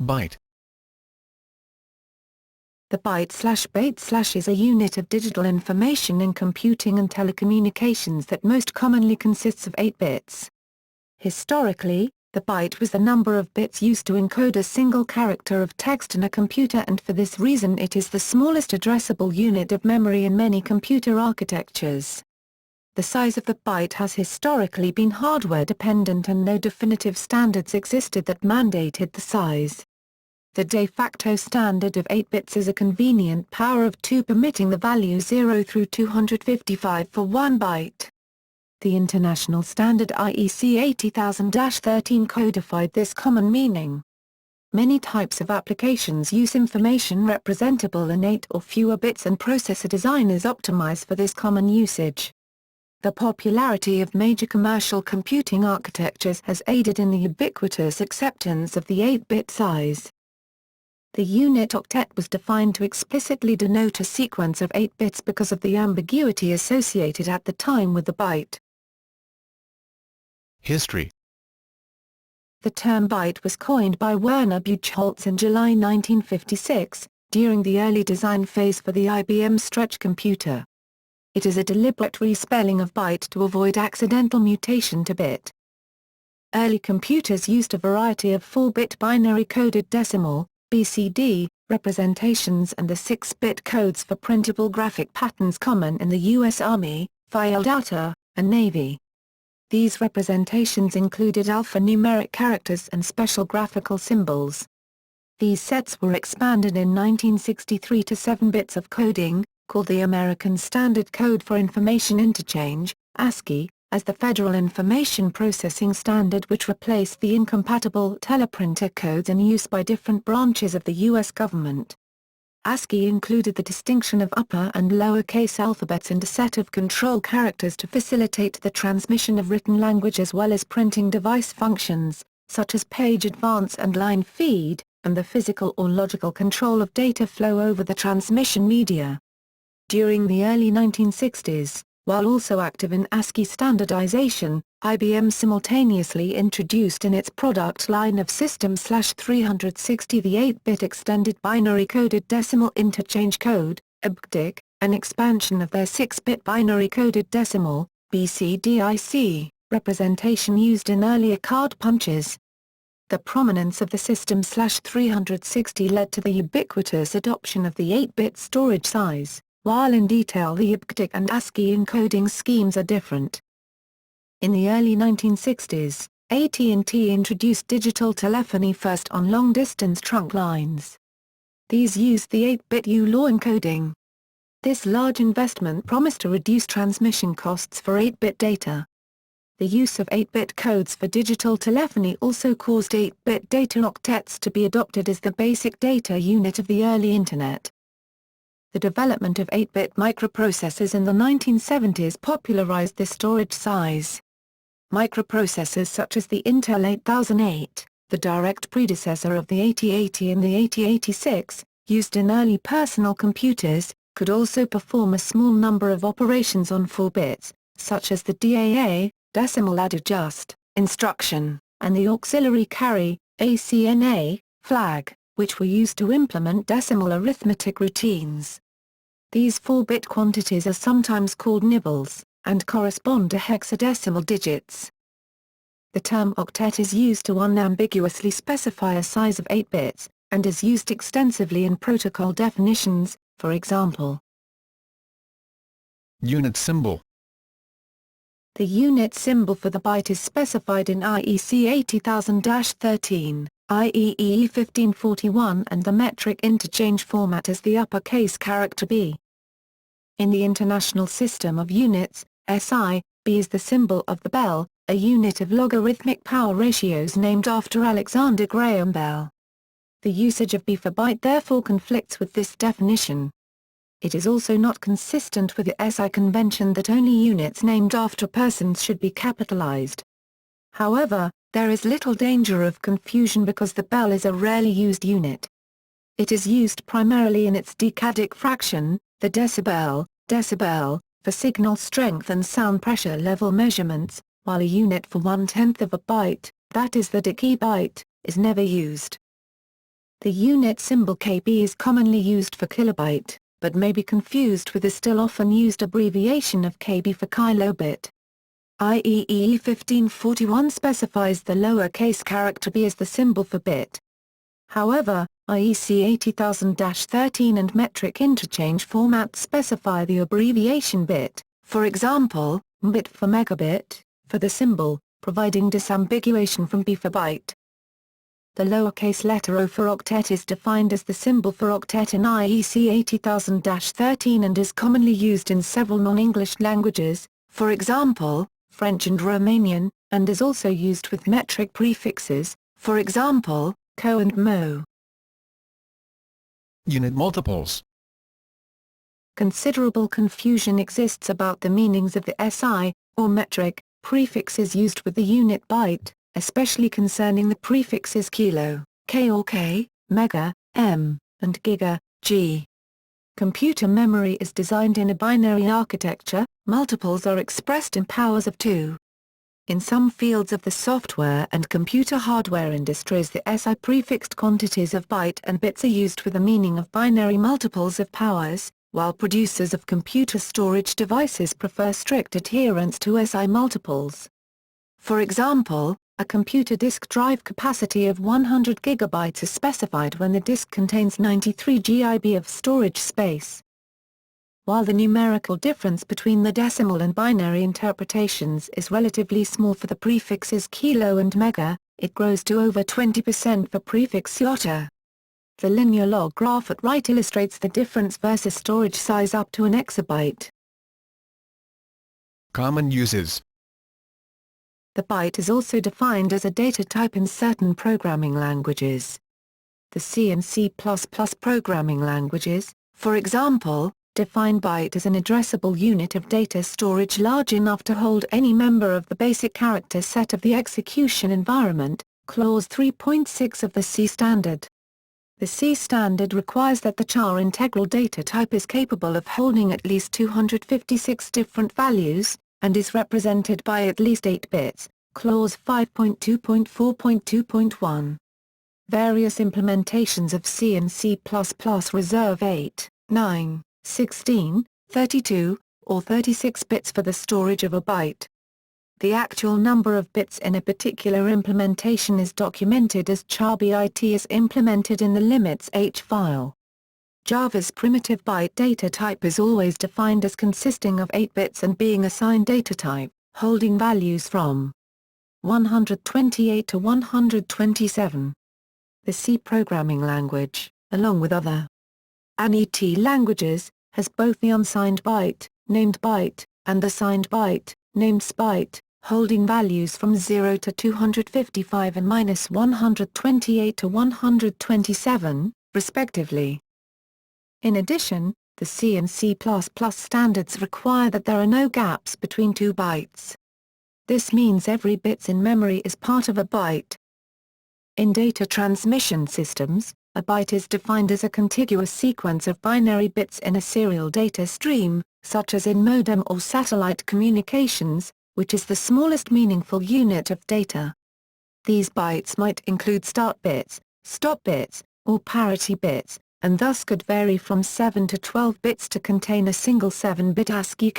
Byte. The byte/bait/ is a unit of digital information in computing and telecommunications that most commonly consists of 8 bits. Historically, the byte was the number of bits used to encode a single character of text in a computer, and for this reason it is the smallest addressable unit of memory in many computer architectures. The size of the byte has historically been hardware dependent, and no definitive standards existed that mandated the size. The de facto standard of 8 bits is a convenient power of 2, permitting the value 0 through 255 for 1 byte. The international standard IEC 80000-13 codified this common meaning. Many types of applications use information representable in 8 or fewer bits, and processor designers optimize for this common usage. The popularity of major commercial computing architectures has aided in the ubiquitous acceptance of the 8-bit size. The unit octet was defined to explicitly denote a sequence of 8 bits because of the ambiguity associated at the time with the byte. History. The term byte was coined by Werner Buchholz in July 1956, during the early design phase for the IBM Stretch computer. It is a deliberate respelling of byte to avoid accidental mutation to bit. Early computers used a variety of 4-bit binary coded decimal, BCD, representations and the 6-bit codes for printable graphic patterns common in the U.S. Army, file data, and Navy. These representations included alphanumeric characters and special graphical symbols. These sets were expanded in 1963 to 7 bits of coding, called the American Standard Code for Information Interchange, ASCII, as the Federal Information Processing Standard, which replaced the incompatible teleprinter codes in use by different branches of the U.S. government. ASCII included the distinction of upper and lower case alphabets and a set of control characters to facilitate the transmission of written language, as well as printing device functions, such as page advance and line feed, and the physical or logical control of data flow over the transmission media. During the early 1960s, while also active in ASCII standardization, IBM simultaneously introduced in its product line of System/360 the 8-bit Extended Binary Coded Decimal Interchange Code, ubiquitous, an expansion of their 6-bit Binary Coded Decimal, BCDIC, representation used in earlier card punches. The prominence of the System/360 led to the ubiquitous adoption of the 8-bit storage size, while in detail the ubiquitous and ASCII encoding schemes are different. In the early 1960s, AT&T introduced digital telephony first on long-distance trunk lines. These used the 8-bit U-law encoding. This large investment promised to reduce transmission costs for 8-bit data. The use of 8-bit codes for digital telephony also caused 8-bit data octets to be adopted as the basic data unit of the early Internet. The development of 8-bit microprocessors in the 1970s popularized this storage size. Microprocessors such as the Intel 8008, the direct predecessor of the 8080 and the 8086, used in early personal computers, could also perform a small number of operations on 4 bits, such as the DAA, decimal add adjust, instruction, and the auxiliary carry, ACNA, flag, which were used to implement decimal arithmetic routines. These 4-bit quantities are sometimes called nibbles, and correspond to hexadecimal digits. The term octet is used to unambiguously specify a size of 8 bits, and is used extensively in protocol definitions, for example. Unit symbol. The unit symbol for the byte is specified in IEC 80000-13, IEEE 1541, and the metric interchange format as the uppercase character B. In the International System of Units, SI, B is the symbol of the bell, a unit of logarithmic power ratios named after Alexander Graham Bell. The usage of B for byte therefore conflicts with this definition. It is also not consistent with the SI convention that only units named after persons should be capitalized. However, there is little danger of confusion because the bell is a rarely used unit. It is used primarily in its decadic fraction, the decibel, for signal strength and sound pressure level measurements, while a unit for 1/10 of a byte, that is the decibel, is never used. The unit symbol KB is commonly used for kilobyte, but may be confused with the still often used abbreviation of KB for kilobit. IEEE 1541 specifies the lowercase character b as the symbol for bit. However, IEC 80000-13 and metric interchange formats specify the abbreviation bit, for example, MBIT for megabit, for the symbol, providing disambiguation from B for byte. The lowercase letter O for octet is defined as the symbol for octet in IEC 80000-13 and is commonly used in several non-English languages, for example, French and Romanian, and is also used with metric prefixes, for example, co and mo. Unit multiples. Considerable confusion exists about the meanings of the SI, or metric, prefixes used with the unit byte, especially concerning the prefixes kilo, K or K, mega, M, and giga, G. Computer memory is designed in a binary architecture. Multiples are expressed in powers of 2. In some fields of the software and computer hardware industries, the SI prefixed quantities of byte and bits are used with the meaning of binary multiples of powers, while producers of computer storage devices prefer strict adherence to SI multiples. For example, a computer disk drive capacity of 100 GB is specified when the disk contains 93 GB of storage space. While the numerical difference between the decimal and binary interpretations is relatively small for the prefixes kilo and mega, it grows to over 20% for prefix iota. The linear log graph at right illustrates the difference versus storage size up to an exabyte. Common uses. The byte is also defined as a data type in certain programming languages. The C and C++ programming languages, for example, define byte as an addressable unit of data storage large enough to hold any member of the basic character set of the execution environment, Clause 3.6 of the C standard. The C standard requires that the char integral data type is capable of holding at least 256 different values, and is represented by at least 8 bits, Clause 5.2.4.2.1. Various implementations of C and C++ reserve 8, 9, 16, 32, or 36 bits for the storage of a byte. The actual number of bits in a particular implementation is documented as char byte is implemented in the limits H file. Java's primitive byte data type is always defined as consisting of 8 bits and being assigned data type, holding values from 128 to 127. The C programming language, along with other ANET languages, has both the unsigned byte, named byte, and the signed byte, named sbyte, holding values from 0 to 255 and -128 to 127, respectively. In addition, the C and C++ standards require that there are no gaps between 2 bytes. This means every bit in memory is part of a byte. In data transmission systems, a byte is defined as a contiguous sequence of binary bits in a serial data stream, such as in modem or satellite communications, which is the smallest meaningful unit of data. These bytes might include start bits, stop bits, or parity bits, and thus could vary from 7 to 12 bits to contain a single 7-bit ASCII